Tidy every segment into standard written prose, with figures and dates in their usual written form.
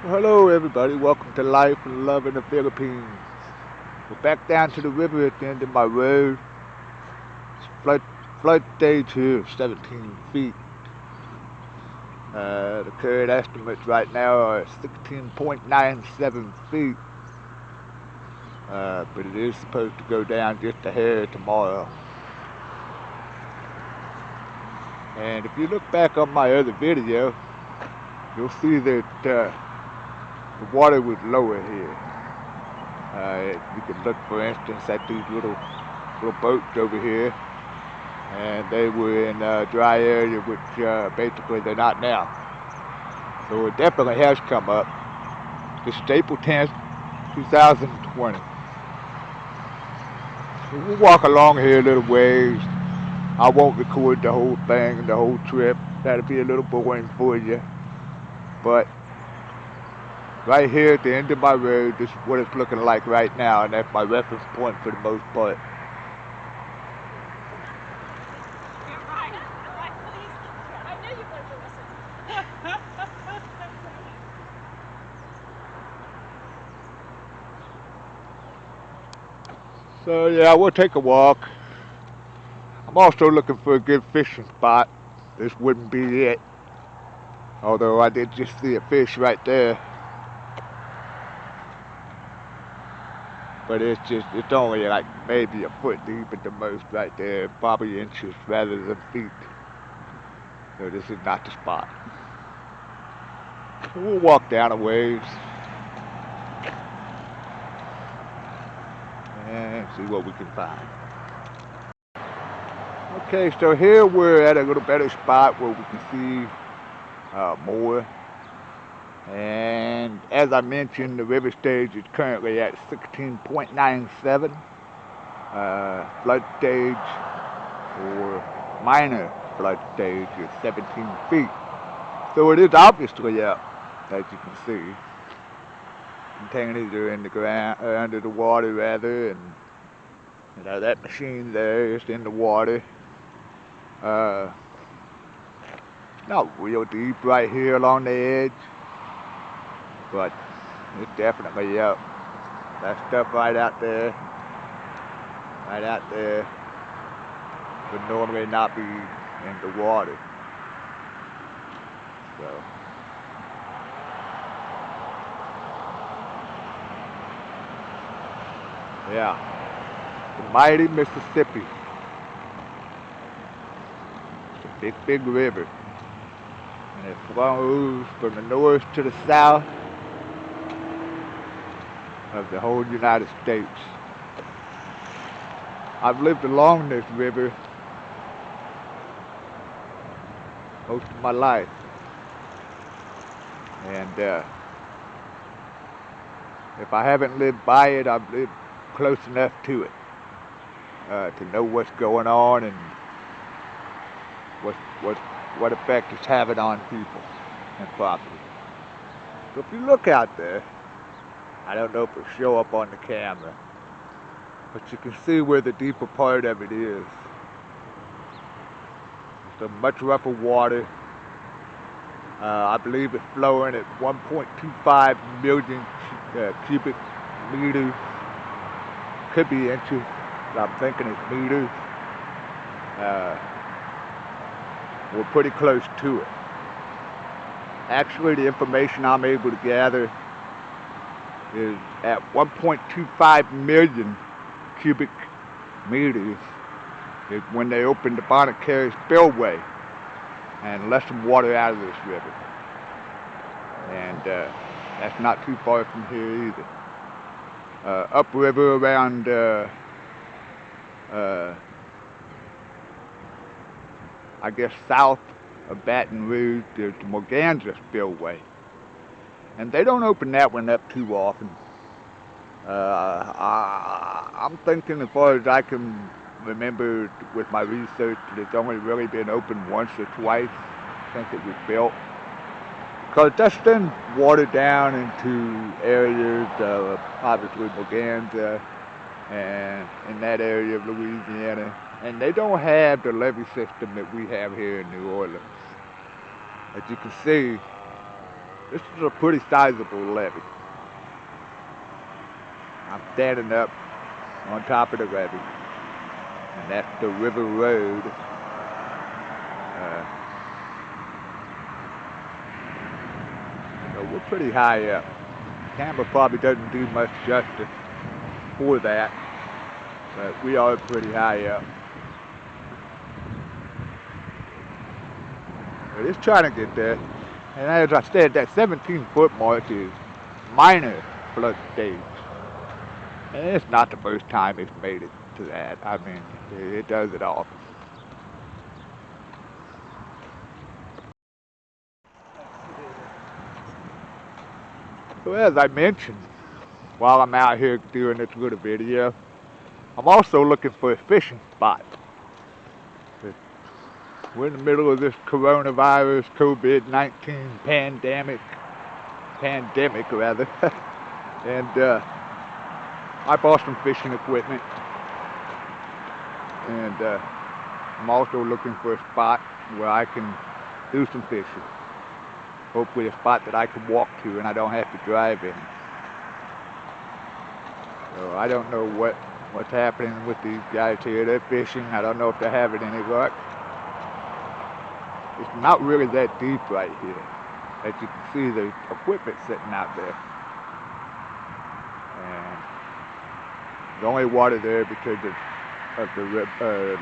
Well, hello, everybody. Welcome to Life and Love in the Philippines. We're back down to the river at the end of my road. It's flood stage here, 17 feet. The current estimates right now are 16.97 feet, but it is supposed to go down just a hair tomorrow. And if you look back on my other video, you'll see that the water was lower here. You can look, for instance, at these little boats over here, and they were in a dry area, which basically they're not now. So it definitely has come up. This is April 10th, 2020. So we'll walk along here a little ways. I won't record the whole thing, the whole trip. That'll be a little boring for you. But right here at the end of my road, this is what it's looking like right now, and that's my reference point for the most part. So yeah, we'll take a walk. I'm also looking for a good fishing spot. This wouldn't be it. Although I did just see a fish right there. But it's only like maybe a foot deep at the most right there. Probably inches rather than feet. So this is not the spot. So we'll walk down a ways and see what we can find. Okay, so here we're at a little better spot where we can see more. And as I mentioned, the river stage is currently at 16.97. Flood stage, or minor flood stage, is 17 feet. So it is obviously up, as you can see. Containers are in the ground, under the water rather, and you know that machine there is in the water. It's not real deep right here along the edge, but it's definitely up. That stuff right out there would normally not be in the water. So yeah, the mighty Mississippi. It's a big, big river. And it flows from the north to the south of the whole United States. I've lived along this river most of my life. And if I haven't lived by it, I've lived close enough to it to know what's going on and what effect it's having on people and property. So if you look out there, I don't know if it'll show up on the camera, but you can see where the deeper part of it is. It's a much rougher water. I believe it's flowing at 1.25 million cubic meters. Could be inches, but I'm thinking it's meters. We're pretty close to it. Actually, the information I'm able to gather is at 1.25 million cubic meters is when they opened the Bonnet spillway and let some water out of this river. And that's not too far from here either. Upriver around I guess south of Baton Rouge, there's the Morganza spillway. And they don't open that one up too often. I'm thinking, as far as I can remember with my research, that it's only really been opened once or twice since it was built. Because that's then watered down into areas of obviously Morganza and in that area of Louisiana. And they don't have the levee system that we have here in New Orleans. As you can see, This is a pretty sizable levee. I'm standing up on top of the levee, and that's the river road. So we're pretty high up. Camera probably doesn't do much justice for that, but we are pretty high up. But it's trying to get there. And as I said, that 17-foot mark is minor flood stage. And it's not the first time it's made it to that. I mean, it does it often. So as I mentioned, while I'm out here doing this little video, I'm also looking for a fishing spot. We're in the middle of this coronavirus, COVID-19 pandemic, and I bought some fishing equipment, and I'm also looking for a spot where I can do some fishing. Hopefully a spot that I can walk to and I don't have to drive in. So I don't know what's happening with these guys here. They're fishing. I don't know if they're having any luck. It's not really that deep right here. As you can see, the equipment sitting out there. And there's only water there because of the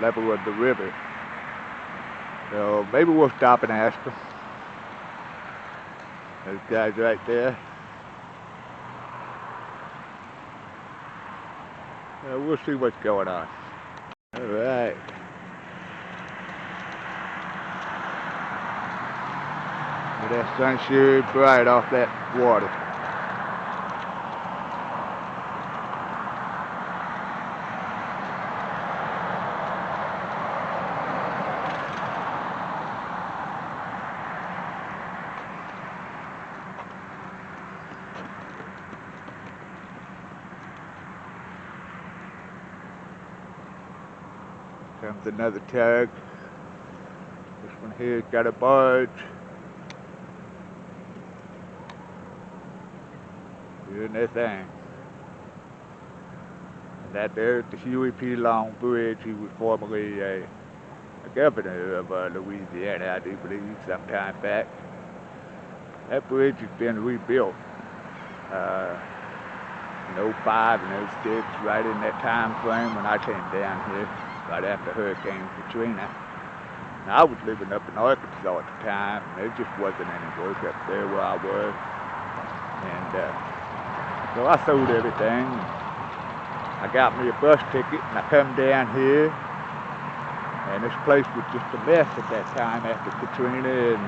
level of the river. So maybe we'll stop and ask them. Those guys right there. We'll see what's going on. All right. That sun sure bright off that water. Comes another tug. This one here's got a barge. Doing their thing. And that there's the Huey P. Long Bridge. He was formerly a governor of Louisiana, I do believe, some time back. That bridge has been rebuilt in 05 and 06, right in that time frame when I came down here, right after Hurricane Katrina. Now, I was living up in Arkansas at the time, and there just wasn't any work up there where I was. And so I sold everything. I got me a bus ticket, and I come down here, and this place was just a mess at that time after Katrina, and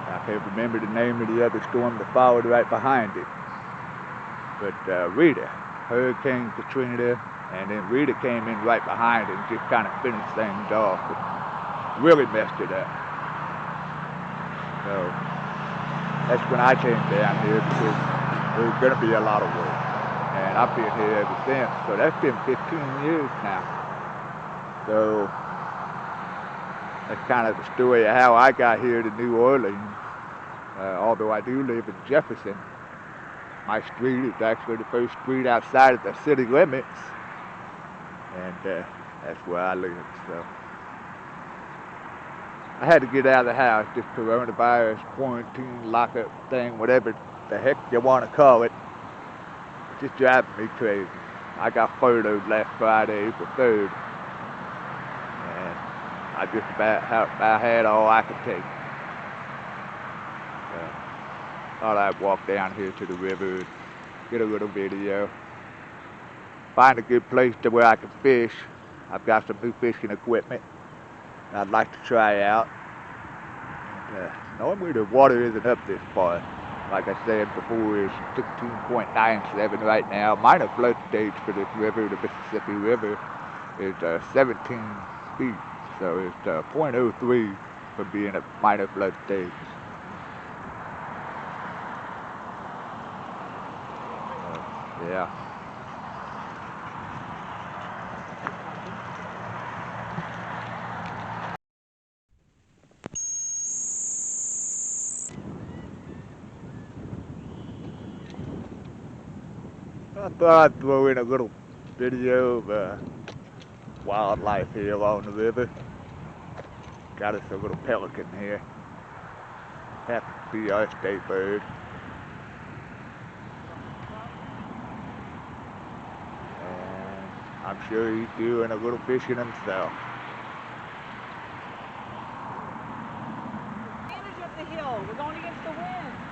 I can't remember the name of the other storm that followed right behind it. But Rita, Hurricane Katrina, and then Rita came in right behind it and just kind of finished things off. It really messed it up. So that's when I came down here because there was going to be a lot of work. And I've been here ever since. So that's been 15 years now. So that's kind of the story of how I got here to New Orleans. Although I do live in Jefferson, my street is actually the first street outside of the city limits. And that's where I live. So I had to get out of the house, this coronavirus, quarantine, lockup thing, whatever the heck you want to call it. It's just driving me crazy. I got furloughed last Friday, April 3rd. And I just about had all I could take. So thought I'd walk down here to the river and get a little video. Find a good place to where I can fish. I've got some new fishing equipment I'd like to try out. And, normally the water isn't up this far. Like I said before, it's 16.97 right now. Minor flood stage for this river, the Mississippi River, is 17 feet. So it's 0.03 for being a minor flood stage. Yeah. I thought I'd throw in a little video of wildlife here along the river. Got us a little pelican here. Happens to be our state bird. And I'm sure he's doing a little fishing himself. Advantage of the hill. We're going against the wind.